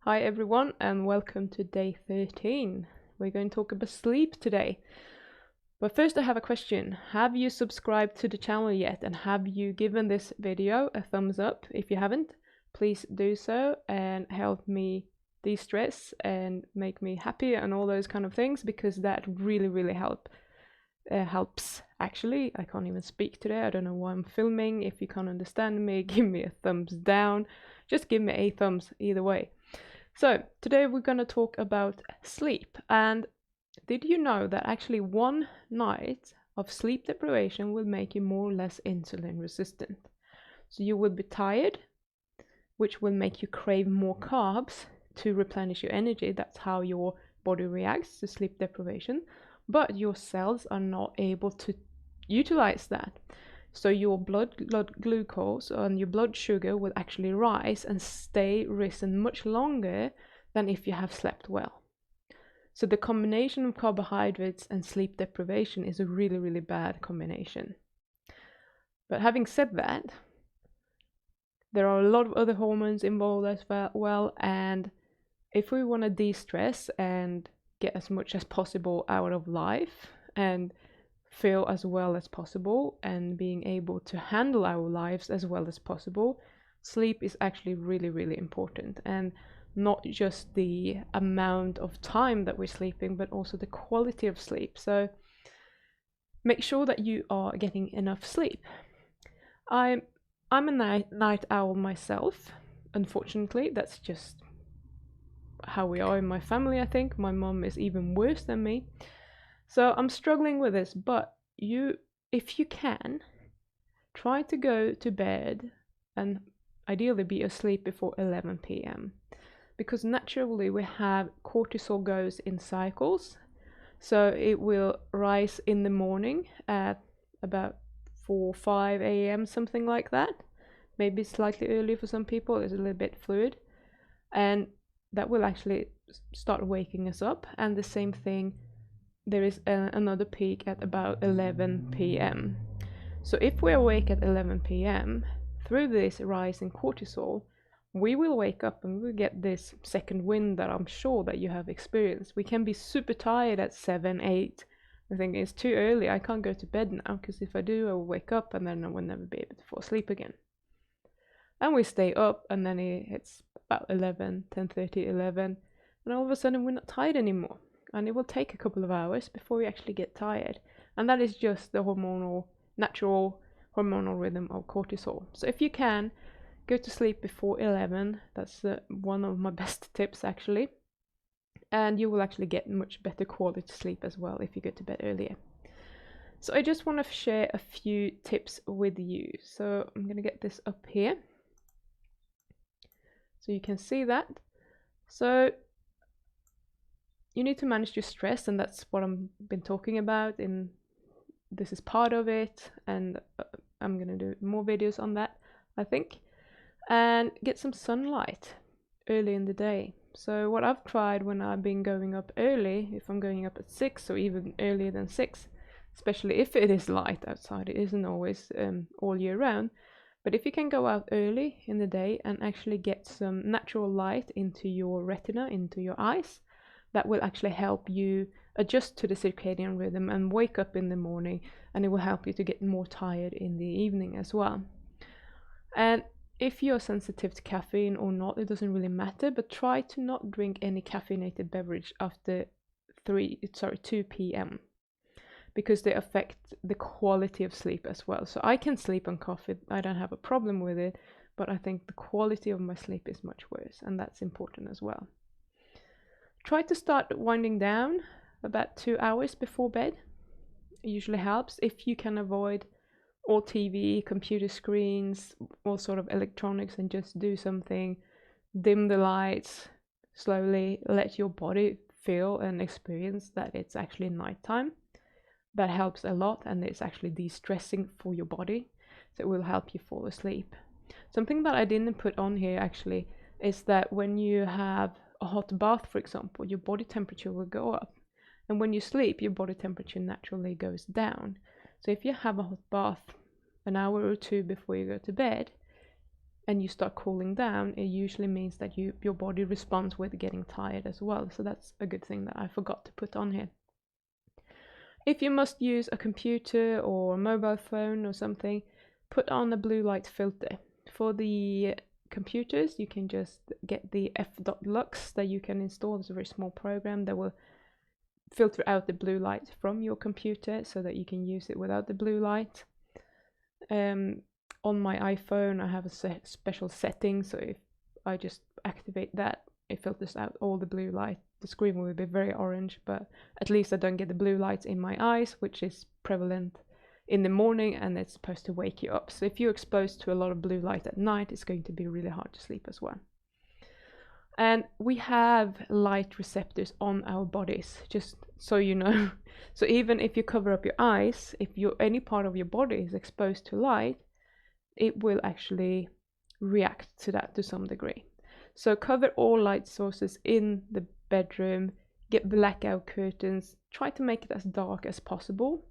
Hi everyone and welcome to day 13. We're going to talk about sleep today. But first I have a question. Have you subscribed to the channel yet and have you given this video a thumbs up? If you haven't, please do so and help me de-stress and make me happy and all those kind of things, because that really helps. Actually, I can't even speak today. I don't know why I'm filming. If you can't understand me, give me a thumbs down. Just give me a thumbs either way. So today we're going to talk about sleep. And did you know that actually one night of sleep deprivation will make you more or less insulin resistant? So you will be tired, which will make you crave more carbs to replenish your energy. That's how your body reacts to sleep deprivation. But your cells are not able to utilize that. So your blood glucose and your blood sugar will actually rise and stay risen much longer than if you have slept well. So the combination of carbohydrates and sleep deprivation is a really bad combination. But having said that, there are a lot of other hormones involved as well, and if we want to de-stress and get as much as possible out of life and feel as well as possible and being able to handle our lives as well as possible, sleep is actually really important. And not just the amount of time that we're sleeping, but also the quality of sleep. So make sure that you are getting enough sleep. I'm a night owl myself. Unfortunately, that's just how we are in my family. I think my mom is even worse than me. So I'm struggling with this, but if you can, try to go to bed and ideally be asleep before 11 p.m. because naturally we have cortisol goes in cycles. So it will rise in the morning at about 4-5 a.m., something like that. Maybe slightly early for some people, it's a little bit fluid. And that will actually start waking us up. And the same thing, there is another peak at about 11 p.m. So if we're awake at 11 p.m., through this rise in cortisol, we will wake up and we'll get this second wind that I'm sure that you have experienced. We can be super tired at 7, 8. I think it's too early. I can't go to bed now because if I do, I will wake up and then I will never be able to fall asleep again. And we stay up and then it's about 11, 10:30, 11, and all of a sudden we're not tired anymore. And it will take a couple of hours before we actually get tired. And that is just the natural hormonal rhythm of cortisol. So if you can, go to sleep before 11. That's one of my best tips actually. And you will actually get much better quality sleep as well if you go to bed earlier. So I just want to share a few tips with you. So I'm going to get this up here so you can see that. So you need to manage your stress, and that's what I've been talking about, and this is part of it, and I'm gonna do more videos on that, I think. And get some sunlight early in the day. So what I've tried when I've been going up early, if I'm going up at 6 or even earlier than 6, especially if it is light outside, it isn't always all year round, but if you can go out early in the day and actually get some natural light into your retina, into your eyes, that will actually help you adjust to the circadian rhythm and wake up in the morning, and it will help you to get more tired in the evening as well. And if you're sensitive to caffeine or not, it doesn't really matter, but try to not drink any caffeinated beverage after 2 p.m. because they affect the quality of sleep as well. So I can sleep on coffee, I don't have a problem with it, but I think the quality of my sleep is much worse, and that's important as well. Try to start winding down about 2 hours before bed. It usually helps if you can avoid all TV, computer screens, all sort of electronics, and just do something. Dim the lights slowly, let your body feel and experience that it's actually nighttime. That helps a lot, and it's actually de-stressing for your body, so it will help you fall asleep. Something that I didn't put on here actually is that when you have a hot bath, for example, your body temperature will go up, and when you sleep your body temperature naturally goes down. So if you have a hot bath an hour or two before you go to bed, and you start cooling down, it usually means that your body responds with getting tired as well. So that's a good thing that I forgot to put on here. If you must use a computer or a mobile phone or something, put on a blue light filter. For the computers, you can just get the f.lux that you can install. It's a very small program that will filter out the blue light from your computer so that you can use it without the blue light. On my iPhone, I have a special setting, so if I just activate that, it filters out all the blue light. The screen will be very orange, but at least I don't get the blue lights in my eyes, which is prevalent in the morning, and it's supposed to wake you up. So if you're exposed to a lot of blue light at night, it's going to be really hard to sleep as well. And we have light receptors on our bodies, just so you know. So even if you cover up your eyes, if any part of your body is exposed to light, it will actually react to that to some degree. So cover all light sources in the bedroom, get blackout curtains, try to make it as dark as possible.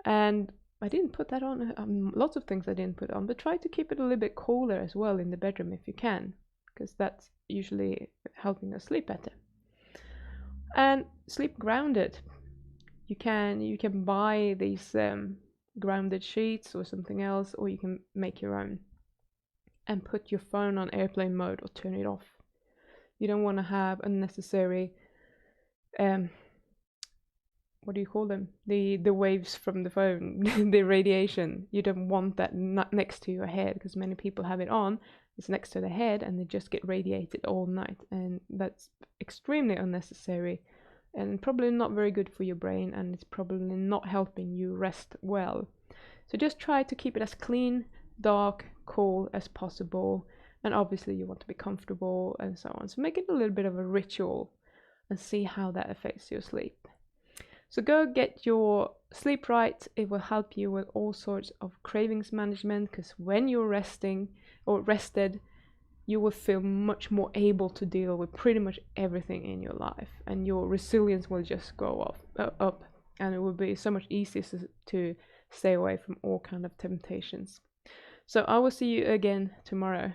And I didn't put that on, lots of things I didn't put on, but try to keep it a little bit cooler as well in the bedroom if you can, because that's usually helping us sleep better. And sleep grounded. You can buy these grounded sheets or something else, or you can make your own. And put your phone on airplane mode or turn it off. You don't want to have unnecessary what do you call them? The waves from the phone, the radiation. You don't want that next to your head, because many people have it on. It's next to the head and they just get radiated all night, and that's extremely unnecessary and probably not very good for your brain, and it's probably not helping you rest well. So just try to keep it as clean, dark, cool as possible, and obviously you want to be comfortable and so on. So make it a little bit of a ritual and see how that affects your sleep. So go get your sleep right. It will help you with all sorts of cravings management, because when you're resting or rested, you will feel much more able to deal with pretty much everything in your life, and your resilience will just go up, and it will be so much easier to stay away from all kind of temptations. So I will see you again tomorrow.